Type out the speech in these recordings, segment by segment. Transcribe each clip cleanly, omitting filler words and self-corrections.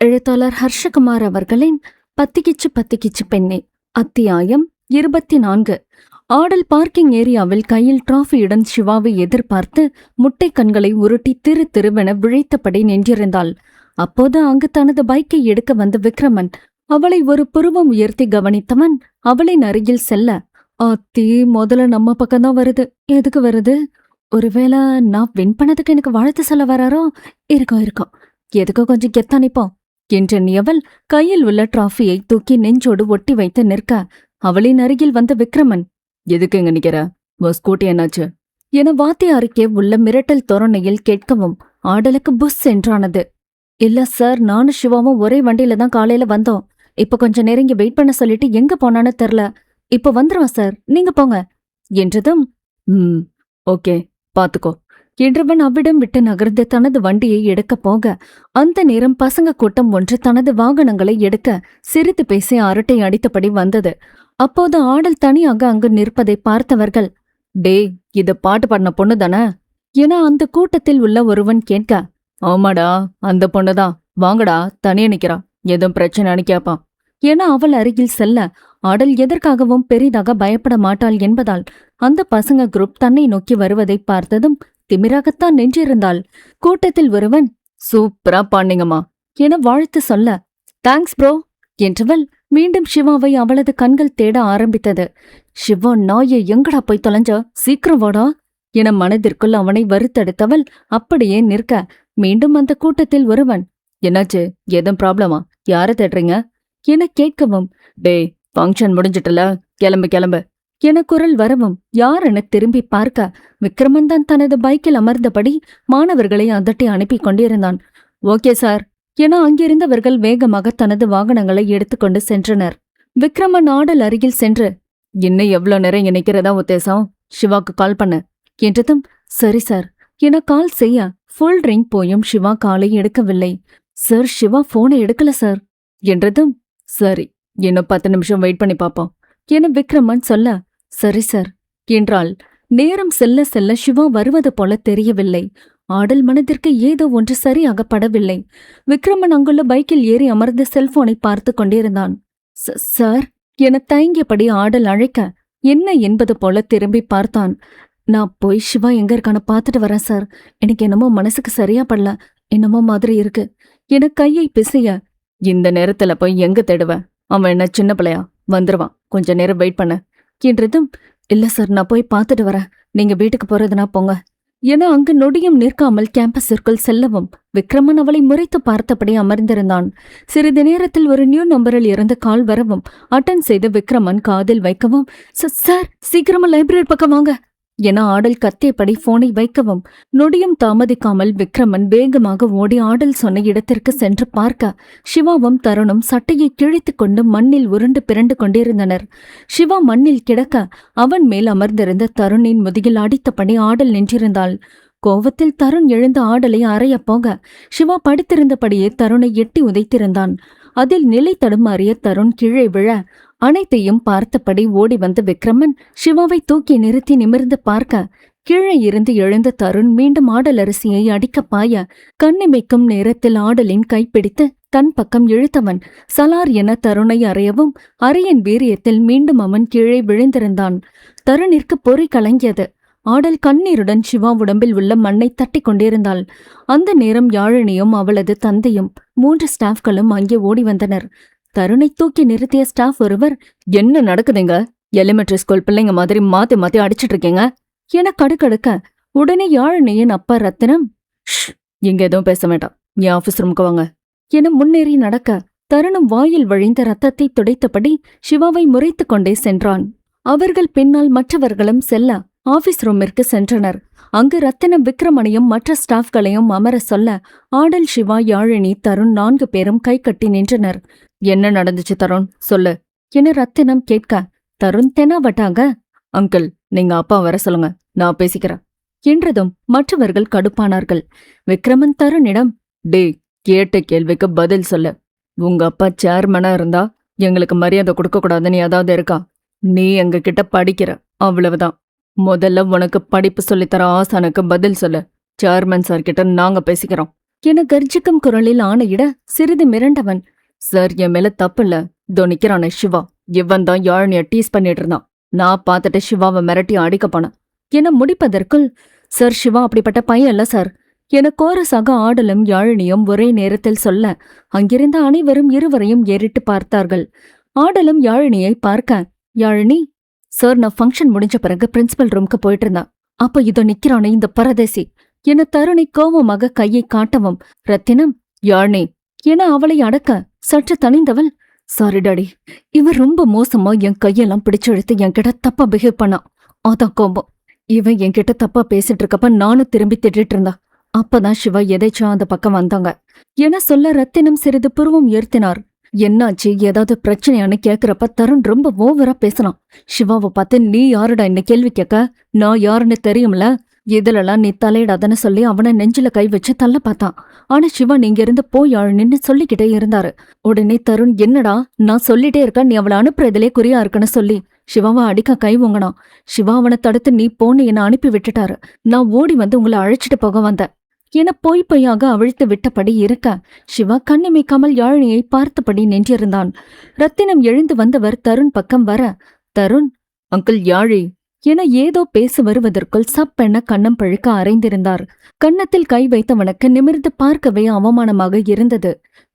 எழுத்தாளர் ஹர்ஷகுமார் அவர்களின் பத்திக்கிச்சு பத்திக்கிச்சு பெண்ணே அத்தியாயம் 24. ஆடல் பார்க்கிங் ஏரியாவில் கையில் டிராஃபியுடன் சிவாவை எதிர்பார்த்து முட்டை கண்களை உருட்டி திரு திருவென விழித்தபடி நின்றிருந்தாள். அப்போது அங்கு தனது பைக்கை எடுக்க வந்த விக்ரமன் அவளை ஒரு புருவம் உயர்த்தி கவனித்தவன் அவளின் அருகில் செல்ல, அத்தி முதல்ல நம்ம பக்கம்தான் வருது. எதுக்கு வருது? ஒருவேளை நான் வின் பண்ணதுக்கு எனக்கு வாழ்த்து சொல்ல வராரோ? இருக்கும் எதுக்கோ கொஞ்சம் கெத்தானிப்போம் என்றெண்ணியவள் கையில் உள்ள டிராஃபியை தூக்கி நெஞ்சோடு ஒட்டி வைத்து நிற்க, அவளின் அருகில் வந்த விக்ரமன், எதுக்கு எங்க நிக்கிற? உன் ஸ்கூட்டி என்னாச்சு என வாத்தியாருக்கே உள்ள மிரட்டல் தோரணையில் கேட்கவும் ஆடலுக்கு புஷ் என்றானது. இல்ல சார், நானும் சிவாவும் ஒரே வண்டியில தான் காலையில வந்தோம். இப்ப கொஞ்சம் நெருங்கி வெயிட் பண்ண சொல்லிட்டு எங்க போனான்னு தெரியல. இப்ப வந்துருவான் சார், நீங்க போங்க என்றதும், ஓகே பாத்துக்கோ என்றவன் அவ்விடம் விட்டு நகர்ந்து தனது வண்டியை எடுக்க போக, அந்த நேரம் பசங்க கூட்டம் ஒன்று தனது வாகனங்களை எடுக்க சிரித்து பேசி அரட்டை அடித்தபடி வந்தது. அப்போது ஆடல் தனியாக அங்கு நிற்பதை பார்த்தவர்கள், டேய் இது பாட்டு பாடின பொண்ணு தானே என அந்த கூட்டத்தில் உள்ள ஒருவன் கேட்க, ஆமாடா அந்த பொண்ணுதான், வாங்கடா தனியா நிக்கிறா, எதுவும் பிரச்சனைன்னு கேப்பான் என அவள் அருகில் செல்ல, ஆடல் எதற்காகவும் பெரிதாக பயப்பட மாட்டாள் என்பதால் அந்த பசங்க குரூப் தன்னை நோக்கி வருவதை பார்த்ததும் திமிராகத்தான் நின்றிருந்தாள். கூட்டத்தில் ஒருவன், சூப்பரா பாண்டிங்கம்மா என வாழ்த்து சொல்ல, தேங்க்ஸ் ப்ரோ என்றவள் மீண்டும் சிவாவை அவளது கண்கள் தேட ஆரம்பித்தது. சிவா நாயை எங்கடா போய் தொலைஞ்சா, சீக்கிரம் வாடா என மனதிற்குள் அவனை வறுத்தெடுத்தவள் அப்படியே நிற்க, மீண்டும் அந்த கூட்டத்தில் ஒருவன், என்னாச்சு, எதுவும் ப்ராப்ளமா, யார தேடுறீங்க என கேட்கவும், டேய் ஃபங்க்ஷன் முடிஞ்சிட்டல, கிளம்பு என குரல் வரவும் யாரென திரும்பி பார்க்க, விக்ரமன் தான் தனது பைக்கில் அமர்ந்தபடி மாணவர்களை அதட்டி அனுப்பி கொண்டிருந்தான். ஓகே சார் என அங்கிருந்தவர்கள் வேகமாக தனது வாகனங்களை எடுத்துக்கொண்டு சென்றனர். விக்ரமன் ஆடல் அருகில் சென்று, இன்னும் எவ்வளோ நேரம் இங்க நிக்கிறதா உத்தேசம், சிவாக்கு கால் பண்ண என்றதும், சரி சார் என கால் செய்ய ஃபுல் ரிங் போயும் சிவா காலை எடுக்கவில்லை. சார் சிவா போனை எடுக்கல சார் என்றதும், சரி இன்னும் 10 நிமிஷம் வெயிட் பண்ணி பாப்போம் என விக்ரமன் சொல்ல, சரி சார் என்றாள். நேரம் செல்ல செல்ல சிவா வருவது போல தெரியவில்லை. ஆடல் மனதிற்கு ஏதோ ஒன்று சரியாக படவில்லை. விக்ரமன் அங்குள்ள பைக்கில் ஏறி அமர்ந்து செல்போனை பார்த்து கொண்டிருந்தான். சார் என தயங்கியபடி ஆடல் அழைக்க, என்ன என்பது போல திரும்பி பார்த்தான். நான் போய் சிவா எங்க இருக்கான பாத்துட்டு வரேன் சார், எனக்கு என்னமோ மனசுக்கு சரியா படல, என்னமோ மாதிரி இருக்கு என கையை பிசைய, இந்த நேரத்துல போய் எங்க தேடுவ, அவன் என்ன சின்ன பிள்ளையா, வந்துருவான், கொஞ்ச நேரம் வெயிட் பண்ண என்றதும், இல்ல சார் நான் போய் பார்த்துட்டு வரேன், நீங்க வீட்டுக்கு போறதுனா போங்க என அங்கு நொடியும் நிற்காமல் கேம்பஸிற்குள் செல்லவும் விக்ரமன் அவளை முறைத்து பார்த்தபடி அமர்ந்திருந்தான். சிறிது நேரத்தில் ஒரு நியூ நம்பரில் இருந்து கால் வரவும் அட்டன் செய்து விக்ரமன் காதில் வைக்கவும், சார் சீக்கிரமா லைப்ரரி பக்கம் வாங்க என ஆடல் கத்தியபடி போனை வைக்கவும் நொடியும் தாமதிக்காமல் விக்ரமன் வேகமாக ஓடி ஆடல் சொன்ன இடத்திற்கு சென்று பார்க்க, சிவாவும் தருணும் சட்டையை கிழித்துக் கொண்டு மண்ணில் உருண்டு பிறண்டு கொண்டிருந்தனர். சிவா மண்ணில் கிடக்க அவன் மேல் அமர்ந்திருந்த தருணின் முதுகில் அடித்தபடி ஆடல் நின்றிருந்தாள். கோவத்தில் தருண் எழுந்த ஆடலை அறைய போக சிவா படுத்திருந்தபடியே தருணை எட்டி உதைத்திருந்தான். அதில் நிலை தடுமாறிய தருண் கீழே விழ அனைத்தையும் பார்த்தபடி ஓடி வந்த விக்ரமன் சிவாவை தூக்கி நிறுத்தி நிமிர்ந்து பார்க்க, கீழே இருந்து எழுந்த தருண் மீண்டும் ஆடல் அரிசியை அடிக்க பாய, கண்ணிமைக்கும் நேரத்தில் ஆடலின் கைப்பிடித்து தன் பக்கம் இழுத்தவன் சலார் என தருணை அறையவும் அறையின் வீரியத்தில் மீண்டும் அவன் கீழே விழுந்திருந்தான். தருணிற்கு பொறி கலங்கியது. ஆடல் கண்ணீருடன் சிவா உடம்பில் உள்ள மண்ணை தட்டி கொண்டிருந்தாள். அந்த நேரம் யாழினியும் அவளது தந்தையும் 3 ஸ்டாஃப்களும் அங்கே ஓடி வந்தனர். தருணை தூக்கி நிறுத்திய ஸ்டாஃப் ஒருவர், என்ன நடக்குதுங்க, எலிமெண்டரி ஸ்கூல் பிள்ளைங்க மாதிரி மாத்தி மாத்தி அடிச்சிட்டு இருக்கீங்க என கடுக்கடுக்க, உடனே யாழினியின் அப்பா ரத்தினம், இங்க எதுவும் பேச வேண்டாம், என் ஆபீஸ் ரூமுக்கு வாங்க என முன்னேறி நடக்க, தருணம் வாயில் வழிந்த ரத்தத்தை துடைத்தபடி சிவாவை முறைத்து கொண்டே சென்றான். அவர்கள் பின்னால் மற்றவர்களும் செல்ல ஆபீஸ் ரூமிற்கு சென்றனர். அங்கு ரத்தினம் விக்ரமனையும் மற்ற ஸ்டாஃப்களையும் அமர சொல்ல, ஆடல் சிவா யாழினி தருண் 4 பேரும் கை கட்டி நின்றனர். என்ன நடந்துச்சு தருண், சொல்லு என ரத்தினம் கேட்க, தருண் தெனாவட்டாக, அங்கிள் நீங்க அப்பா வர சொல்லுங்க, நான் பேசிக்கிறேன் என்றதும் மற்றவர்கள் கடுப்பானார்கள். விக்ரமன் தருணிடம், டேய் கேட்ட கேள்விக்கு பதில் சொல்லு, உங்க அப்பா சேர்மனா இருந்தா எங்களுக்கு மரியாதை கொடுக்க கூடாதுன்னு ஏதாவது இருக்கா? நீ எங்க கிட்ட படிக்கிற, அவ்வளவுதான். முதல்ல உனக்கு படிப்பு சொல்லித்தர ஆசானுக்கு பதில் சொல்லு, சேர்மன் சார் கிட்ட நாங்க பேசிக்கிறோம் என கர்ஜிக்கும் குரலில் ஆணையிட சிறிது மிரண்டவன், சார் என் மேல தப்பில்ல, இதோ நிக்கிறானே சிவா, இவன் தான் யாழினிய டீஸ் பண்ணிட்டு இருந்தான். நான் பார்த்துட்டு சிவாவை மிரட்டி அடிக்க போனேன் என முடிப்பதற்குள், சார் சிவா அப்படிப்பட்ட பையன் இல்ல சார் என கோரஸாக ஆடலும் யாழினியும் ஒரே நேரத்தில் சொல்ல அங்கிருந்த அனைவரும் இருவரையும் ஏறிட்டு பார்த்தார்கள். ஆடலும் யாழினியை பார்க்க, யாழினி, சார் நான் ஃபங்க்ஷன் முடிஞ்ச பிறகு பிரின்சிபல் ரூமுக்கு போயிட்டு இருந்தா, அப்ப இதோ நிக்கிறானே இந்த பரதேசி என தருணி கோபமாக கையை காட்டவும், ரத்தினம், யாழினி என அவளை அடக்க சற்று தணிந்தவள், சாரி டாடி, இவன் ரொம்ப மோசமா என் கையெல்லாம் பிடிச்செடுத்து என்கிட்ட தப்பா பிஹேவ் பண்ணான், அதான் கோபம். இவன் என்கிட்ட தப்பா பேசிட்டு இருக்கப்ப நானும் திரும்பி திட்டிட்டு இருந்தா, அப்பதான் சிவா எதைச்சா அந்த பக்கம் வந்தாங்க என சொல்ல ரத்தினம் சிறிது புருவம் உயர்த்தினார். என்னாச்சு, ஏதாவது பிரச்சனையான்னு கேக்குறப்ப தருண் ரொம்ப ஓவரா பேசலாம். சிவாவை பார்த்து, நீ யாருடா என்ன கேள்வி கேட்க, நான் யாருன்னு தெரியும்ல, இதுலலாம் நீ தலையிடாதன்னு சொல்லி அவனை நெஞ்சில கை வச்சு தள்ள பார்த்தான். ஆனா சிவா நீங்க இருந்து போயாழுன்னு சொல்லிக்கிட்டே இருந்தாரு. உடனே தருண், என்னடா நான் சொல்லிட்டே இருக்க, நீ அவளை அனுப்புறதுலே குறியா இருக்குன்னு சொல்லி சிவாவை அடிக்க கை வாங்கினான். சிவா அவனை தடுத்து நீ போன்னு என்னை அனுப்பி விட்டுட்டாரு. நான் ஓடி வந்து உங்களை அழைச்சிட்டு போக வந்தேன் என பொய்யாக அவிழ்த்து விட்டபடி இருக்க, சிவா கண்ணிமைக்காமல் யாழினியை பார்த்தபடி நின்றிருந்தான். ரத்தினம் எழுந்து வந்தவர் தருண் பக்கம் வர, தருண், அங்கிள் யாழி என ஏதோ பேச வருவதற்குள் சப்பெண்ண கண்ணம் பழுக்க அரைந்திருந்தார். கன்னத்தில் கை வைத்தவனுக்கு நிமிர்ந்து பார்க்கவே அவமானமாக இருந்தது.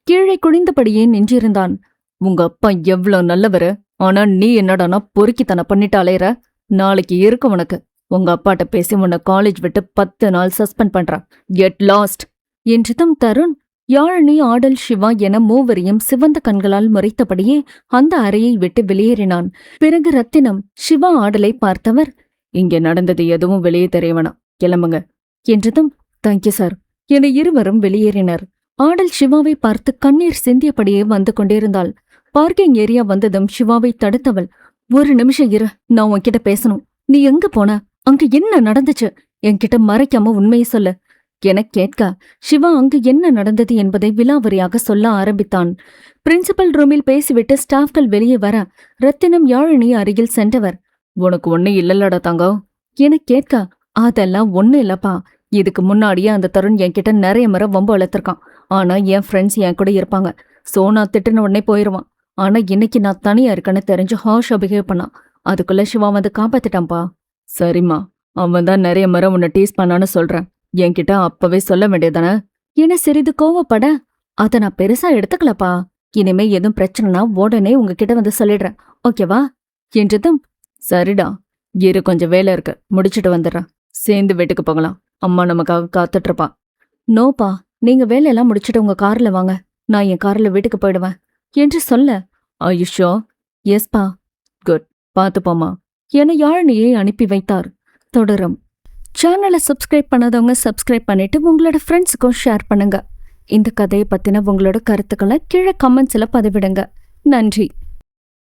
கீழே குனிந்தபடியே நின்றிருந்தான். உங்க அப்பா எவ்வளவு நல்லவரு, ஆனா நீ என்னடானா பொறுக்கித்தன பண்ணிட்டு அலையற, நாளைக்கு இருக்கு உனக்கு. உங்க அப்பாட்ட பேசி உன்னை காலேஜ் விட்டு 10 நாள் சஸ்பெண்ட் பண்றான். கெட் லாஸ்ட் என்றதும் தருண், யாழினி, ஆடல், சிவா என மூவரையும் சிவந்த கண்களால் முறைத்தபடியே அந்த அறையை விட்டு வெளியேறினான். பிறகு ரத்தினம், சிவா, ஆடலை பார்த்தவர், இங்கே நடந்தது எதுவும் வெளியே தெரிய வேணாம், கிளம்புங்க என்றதும், தேங்க்யூ சார் என இருவரும் வெளியேறினர். ஆடல் சிவாவை பார்த்து கண்ணீர் சிந்தியபடியே வந்து கொண்டிருந்தாள். பார்க்கிங் ஏரியா வந்ததும் சிவாவை தடுத்தவள், ஒரு நிமிஷம் இரு, நான் உன்கிட்ட பேசணும். நீ எங்க போன, அங்கு என்ன நடந்துச்சு, என்கிட்ட மறைக்காம உண்மையை சொல்லு என கேட்க, சிவா அங்கு என்ன நடந்தது என்பதை விலாவரியாக சொல்ல ஆரம்பித்தான். பிரின்சிபல் ரூமில் பேசிவிட்டு ஸ்டாஃப்கள் வெளியே வர, ரத்தினம் யாழினி அருகில் சென்றவர், உனக்கு ஒண்ணு இல்லல்லடா தங்கம் என கேட்க, அதெல்லாம் ஒண்ணு இல்லப்பா, இதுக்கு முன்னாடியே அந்த தருண் என்கிட்ட நிறைய முறை வம்பு வளர்த்திருக்கான். ஆனா என் ஃப்ரெண்ட்ஸ் என் கூட இருப்பாங்க, சோ நான் திட்டின உடனே போயிருவான். ஆனா இன்னைக்கு நான் தனியா இருக்கேன்னு தெரிஞ்சு ஹாஷா பிஹேவ் பண்ணான். அதுக்குள்ள சிவா வந்து காப்பாத்திட்டான்பா. சரிம்மா, அவன் தான் நிறைய முறை உன்னை டீஸ் பண்ணான்னு சொல்றேன், என்கிட்ட அப்பவே சொல்ல வேண்டியதானே என சிறிது கோவப்பட, அத நான் பெருசா எடுத்துக்கலப்பா, இனிமே எதுவும் பிரச்சனைனா உடனே உங்ககிட்ட வந்து சொல்லிடுறேன், ஓகேவா என்றதும், சரிடா, இரு, கொஞ்சம் வேலை இருக்கு, முடிச்சுட்டு வந்துடுறேன், சேர்ந்து வீட்டுக்கு போகலாம், அம்மா நமக்காக காத்துட்டு இருப்பா. நோப்பா, நீங்க வேலையெல்லாம் முடிச்சுட்டு உங்க கார்ல வாங்க, நான் என் கார்ல வீட்டுக்கு போயிடுவேன் என்று சொல்ல, ஆயுஷோ, எஸ்பா, குட், பாத்துப்போமா என யாழினியை அனுப்பி வைத்தார். தொடரும். சேனலை சப்ஸ்கிரைப் பண்ணாதவங்க சப்ஸ்கிரைப் பண்ணிட்டு உங்களோட ஃப்ரெண்ட்ஸுக்கும் ஷேர் பண்ணுங்க. இந்த கதையை பத்தின உங்களோட கருத்துக்களை கீழே கமெண்ட்ஸ்ல பதிவிடுங்க. நன்றி.